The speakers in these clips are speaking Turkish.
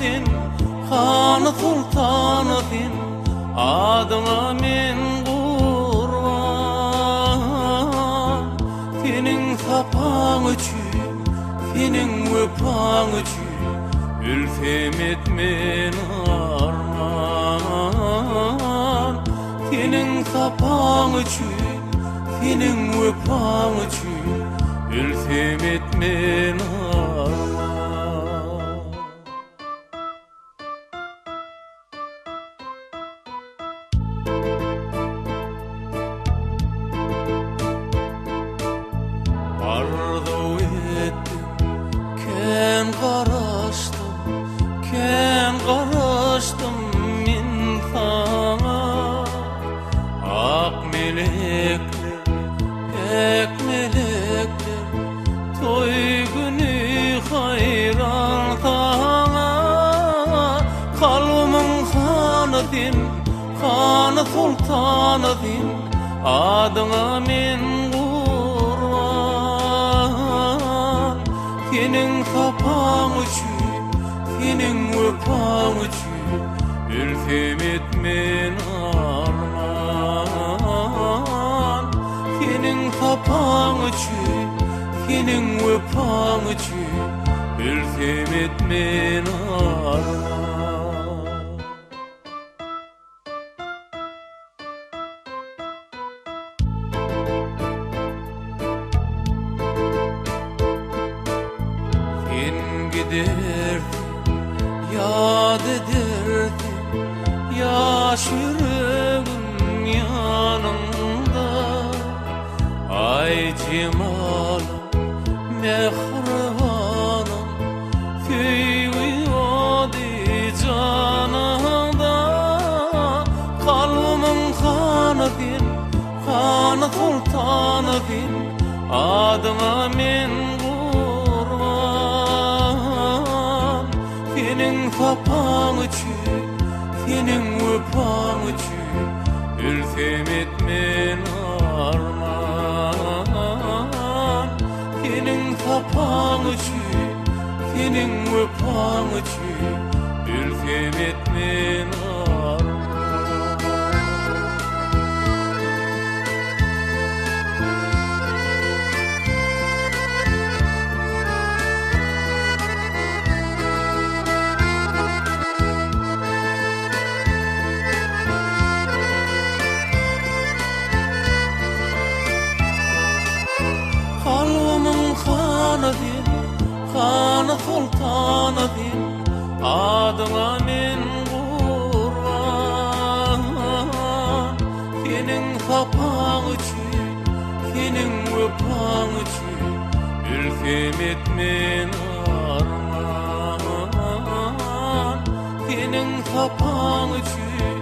din, Hanı sultanı din, adıma min kurban. Senin sapan üçün, senin öpan üçün, ülfem etmen arman. Senin sapan üçün, senin öpan üçün, ülfem etmen arman. Arzu ettim, ken karıştım min sana. Ak melekler, pek melekler, toy günü hayran sana. Kalbımın hanı din, hanı sultanı din, adıma min kurban. Senin sapan üçün, senin öpan üçün, ülfem etmen arman. Senin sapan üçün, senin öpan üçün, ülfem etmen arman. Yad ederdim, yaş yüreğim yanında. Ay cemalım, mehribanım, seviyordu canında. Kalbımın hanı din, hanı sultanı din, adıma min kurban. Senin sapan üçün, senin öpan üçün, ülfem etmen arman. Senin sapan üçün, senin öpan üçün, ülfem etmen arman. Kalbımın hanı din, hanı sultanı din, adıma min kurban. Senin sapan üçün, senin öpan üçün, ülfem etmen arman. Senin sapan üçün,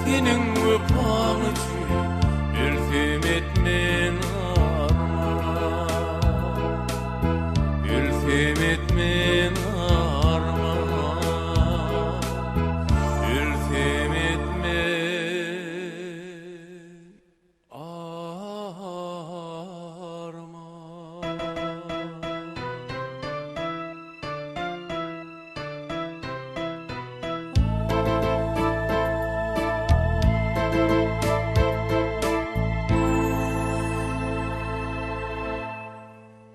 senin öpan üçün,